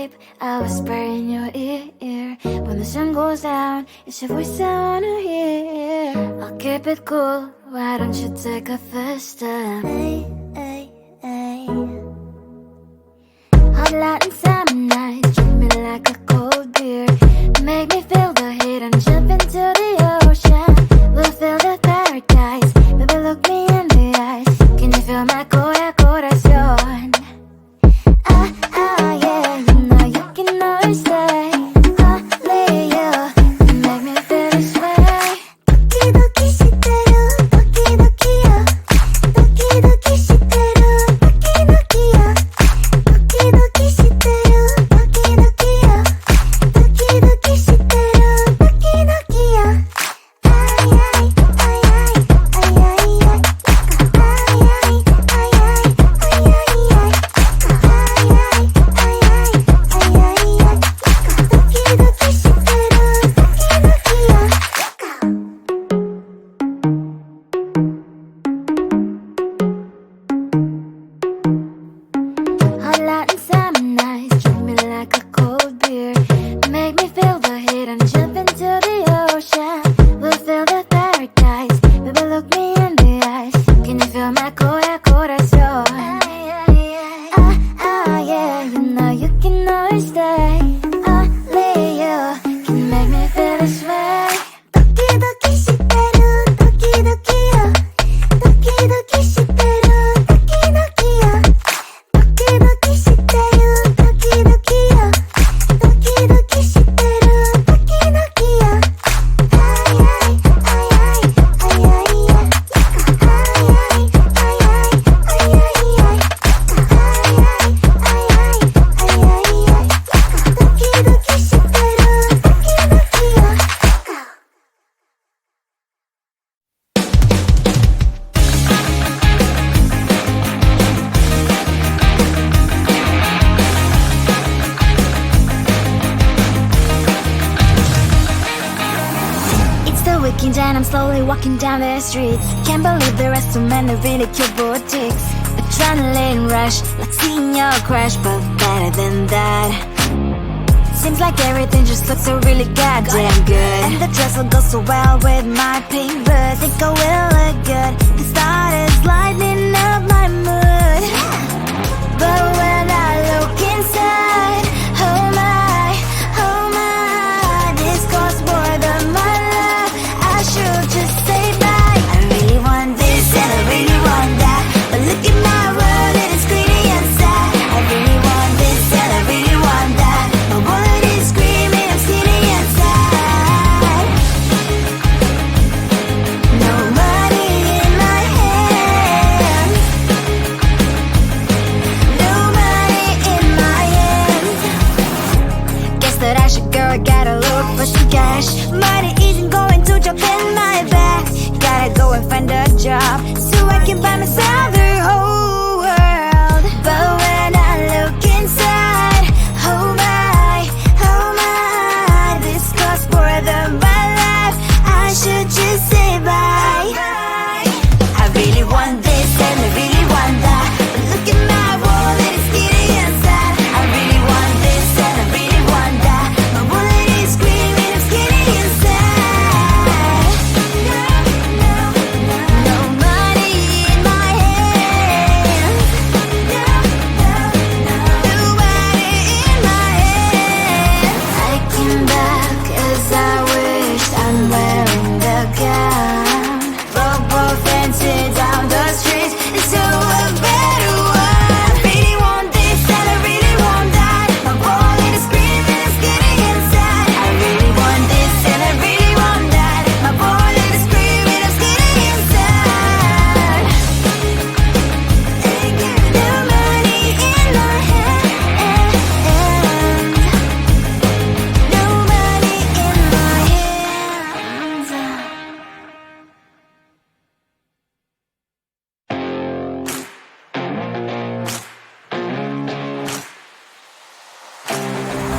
babe, I'll whisper in your ear. When the sun goes down, it's your voice I wanna hear. I'll keep it cool, why don't you take a first step? Hey, hey, hey. Hot Latin summer nights, treat me like a cold beer. Make me feel the heat and jump into the ocean. We'll feel the paradise, baby look me in the eyes. Can you feel my corazón? Yeah, you know you can always stay. Only you can make me feel this way. 도끼도끼 시대로 도끼도끼야. 도끼도끼 시대로 도끼도끼야. 도끼도끼 시대로 도끼도끼야. 도끼도끼 시대로 도끼도끼야. Hot Latin summer nights, treat me like a cold beer. Make me feel the heat and jump into the ocean. We'll feel the paradise, baby look me in the eyes. Can you feel my corazón? Yeah, you know you can always stay. Only you can make me feel this way. 도끼도끼 시대로 도끼도끼야. 도끼도끼 시대로 도끼도끼야. 도끼도끼 시대로 도끼도끼야. 도끼도끼 시대로 도끼도끼야. It's the weekend and I'm slowly walking down the streets. Can't believe there are so many really cute boutiques. Adrenaline rush, like seeing your crush, but better than that. Seems like everything just looks so really goddamn good. And the dress will go so well with my pink boots. Think I will look good. The start is lighting up my mood. But when I look inside, oh my, this costs more than my love. I should just say bye. I really want this and I really want that, but look at my world, it is greedy and sad. I really want this and I really want that. My wallet is screaming, I'm skinny and sad. No money in my hand. No money in my hand. Guess that I should go, gotta look for some cash. Money isn't going to jump in my back. Gotta go and find a job so I can buy myself the whole world. But when I look inside, oh my, this costs more than my life. I should just say bye. I really want this and I really want that, but look at my wallet, it's skinny and sad. I really want this and I really want that. My wallet is screaming, I'm skinny and sad. No money in my hand. No money in my hand. I came back as I wished, I'm wearing the gown. Robo fancy down the streets, it's so a better one. Really want this and I really want that. My wallet is screaming, I'm skinny and sad. I really want this and I really want that. My wallet is screaming, I'm skinny and sad. No money in my hand. No money in my hands.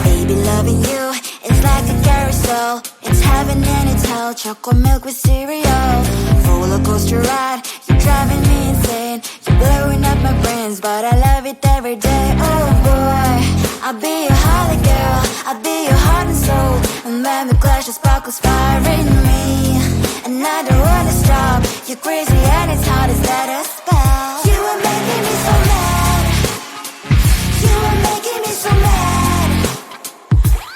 Baby, loving you is like a carousel. It's heaven and it's hell. Chocolate milk with cereal. Roller coaster ride. You're driving me insane. You're blowing up my brains, but I love it every day. Oh boy, I'll be your holly girl, I'll be your heart and soul. And when we clash, the sparkles fire in me. And I don't wanna stop. You're crazy and it's hard as that a spell. You are making me so mad. You are making me so mad.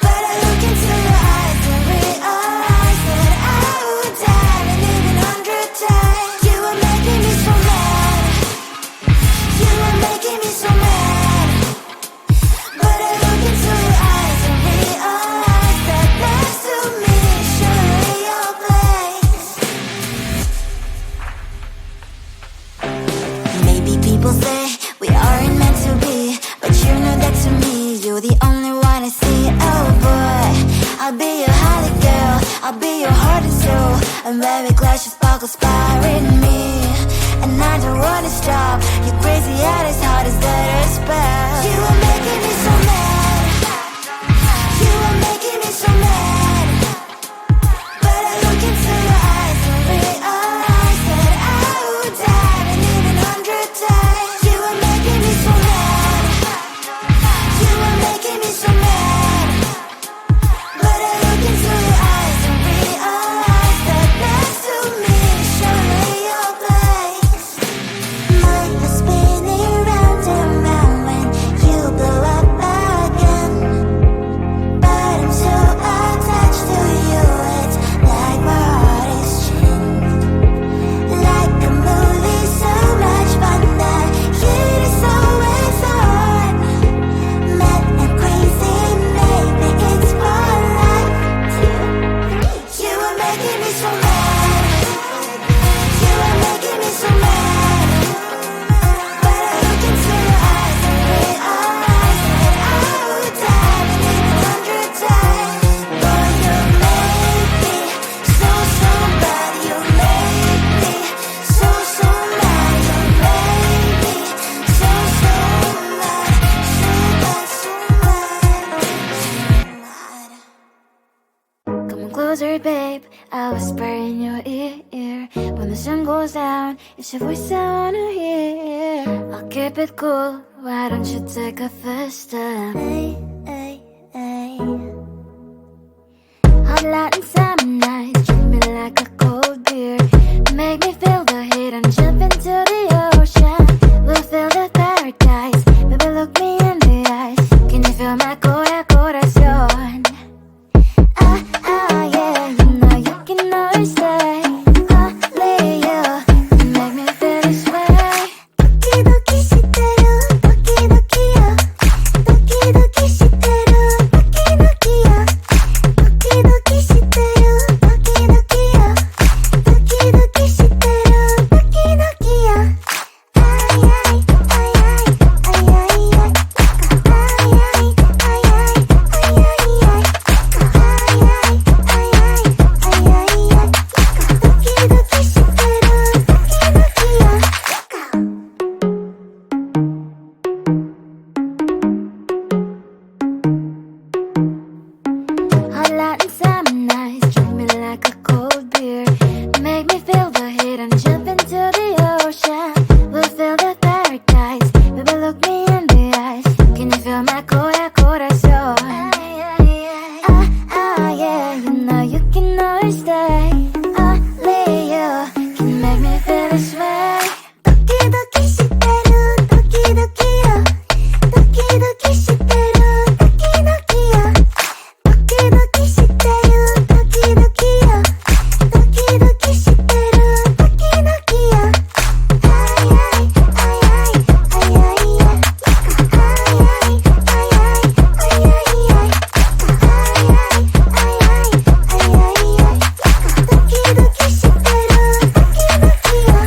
But I look into your eyes and realize that I would die and even 100 times. You are making me so mad. You are making me so mad. But I look into your eyes and realize that next to me is surely your place. Maybe people say we aren't meant to be, but you know that to me you're the only one I see. Oh boy, I'll be your holly girl, I'll be your heart and soul. And when we clash, the sparkles fire in me. And I don't wanna stop. You're crazy and as hard as that a spell. You are making me so mad. You are making me so mad. But I look into your eyes and realize that I would die and even 100 times. You are making me so mad. You are making me so mad. But I look into your eyes and realize that next to me is surely your place. Mind was spinning round and round when you blow up again. But I'm so attached to you, it's like my heart is chained. Like a movie, so much fun that heat is always on. Mad and crazy, maybe it's for life. You are making me so mad. You are making me so mad. But I look into your eyes and realize that I would die and even 100 times. Boy, you make me so, so bad. You make me so, so mad. You make me so, so mad. So bad, so mad. Come on closer, babe, I'll whisper in your ear. When the sun goes down, it's your voice I wanna hear. I'll keep it cool, why don't you take a first step? Hey, hey, hey. Hot light and summer nights, treat me like a cold beer. Make me feel the heat and jump into the ocean. We'll feel the paradise, baby look me in the eyes. Can you feel my corazón? Ah, ah, yeah, you know you can always stay. Only you can make me feel this way. Doki doki shiteru, doki doki yo. Doki doki shiteru, doki doki yo. Doki doki shiteru, doki doki yo. Doki doki shiteru, doki doki yo. Ay ay ay ay ay ay ay. Ay ay ay ay ay ay ay. Hot light and summer nights, treat me like a cold beer. Make me feel the heat and jump into the ocean. We'll feel the paradise, baby look me in the eyes. Can you feel my corazón? Ah, ah, yeah, you know you can always stay. Only you can make me feel this way. Doki doki shiteru, doki doki yo. Doki doki shiteru, doki doki yo. Doki doki shiteru, doki doki yo. Doki doki shiteru, doki doki yo. Ay ay ay ay ay ay ay. Ay ay ay ay ay ay ay. Ay ay ay ay ay ay ay. Doki doki shiteru, doki doki yo.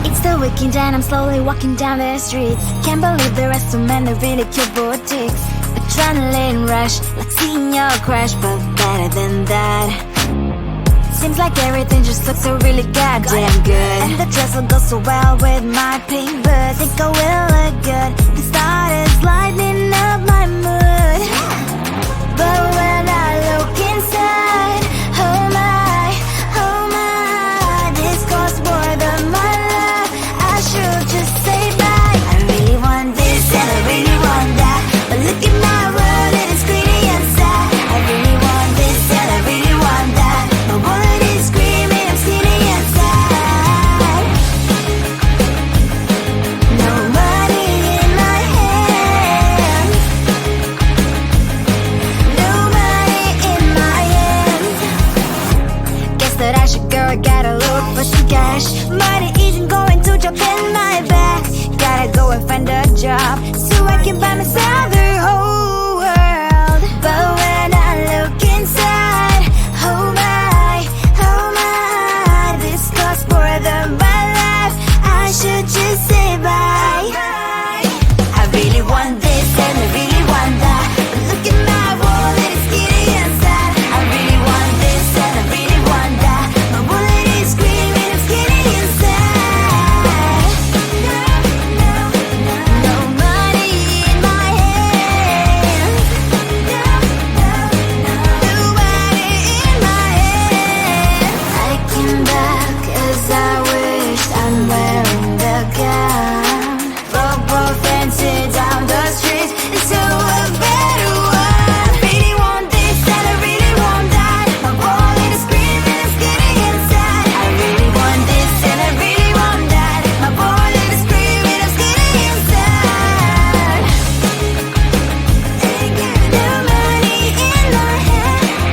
It's the weekend and I'm slowly walking down the streets. Can't believe there are so many really cute boutiques. Adrenaline rush, like seeing your crush, but better than that. Seems like everything just looks so really goddamn good. And the dress will go so well with my pink boots. Think I will look good. The start is lighting up my mood. But when I look inside, oh my, this costs more than my life. I should just say bye. I really want this and I really want that, but look at my world and it's greedy inside. I really want this and I really want that, my wallet is screaming, I'm skinny inside. No money in my hands, no money in my hands. Guess that I should go, gotta look for some cash. Money isn't going to drop in my bag. Gotta go and find a job so I can buy myself the whole world. But when I look inside, oh my, this costs more than my life. I should just say bye. I really want this and I really want that, but look at my wallet, it's skinny inside. I really want this and I really want that, my wallet is screaming, I'm skinny inside. No money in my hands, no money in my hands. I came back as I wished, I'm wearing the gown. Both fancy down the streets into a better one. I really want this and I really want that, my wallet is screaming, I'm skinny inside. I really want this and I really want that, my wallet is screaming, I'm skinny inside. No money in my hands,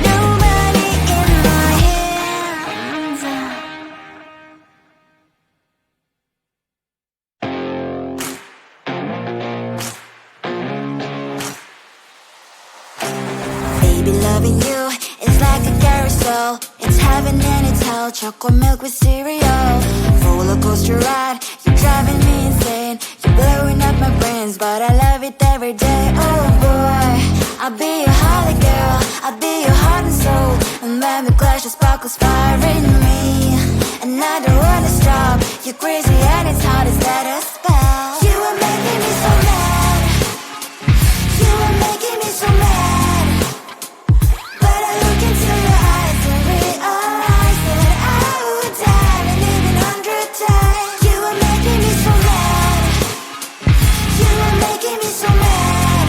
no money in my hands. Baby, loving you is like a carousel. It's heaven and it's hell. Chocolate milk with cereal. Roller coaster ride. You're driving me insane. You're blowing up my brains, but I love it every day. Oh boy, I'll be your holly girl. I'll be your heart and soul. And when we clash, the sparkles fire in me. And I don't wanna stop. You're crazy and it's hard as that a spell. You are making me so mad. You are making me so mad. But I look into your eyes and realize that I would die and live 100 times. You are making me so mad. You are making me so mad.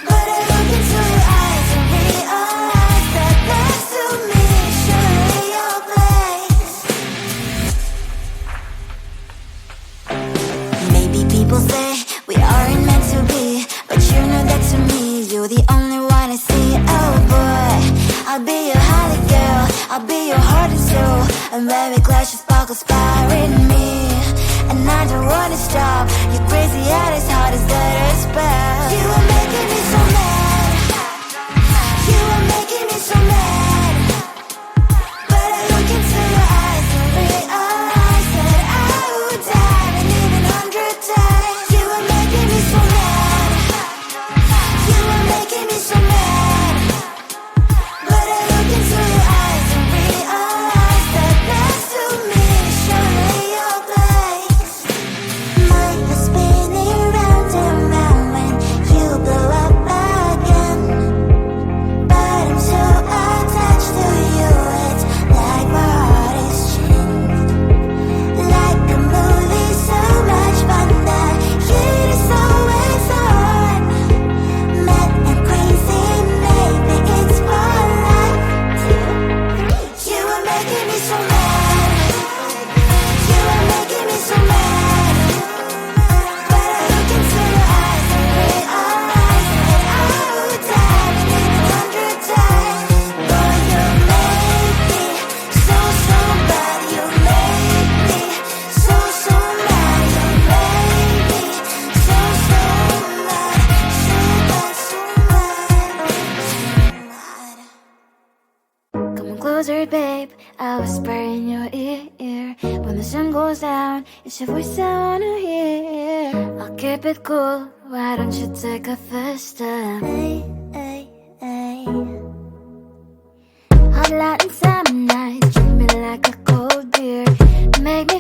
But I look into your eyes and realize that next to me is surely your place. Maybe people say we aren't meant to be, but you know that to me, you're the only one I see. Oh boy, I'll be your holly girl. I'll be your heart and soul. And when we clash, the sparkles fire in me. And I don't wanna stop. You're crazy and as hard as that a spell. You are making me so mad. You are making me so mad. But I look into your eyes and realize that I would die and live 100 times. You are making me so mad. You are making me so mad. But I look into your eyes and realize that next to me is surely your place. Mind is spinning round and round when you blow up again. But I'm so attached to you, it's like my heart is chained. Like a movie, so much fun that heat is always on. Mad and crazy, maybe it's for life. You are making me so mad. You are making me so mad. But I look into your eyes and realize that I would die and live 100 times. Boy, you make me so bad. You make me so mad. You make me so mad. So mad. Come on closer, babe. I'll whisper in your ear. When the sun goes down, it's your voice I wanna hear. I'll keep it cool. Why don't you take a first step? Hey, hey, hey. Hot light and summer night, treat me like a cold beer. Make me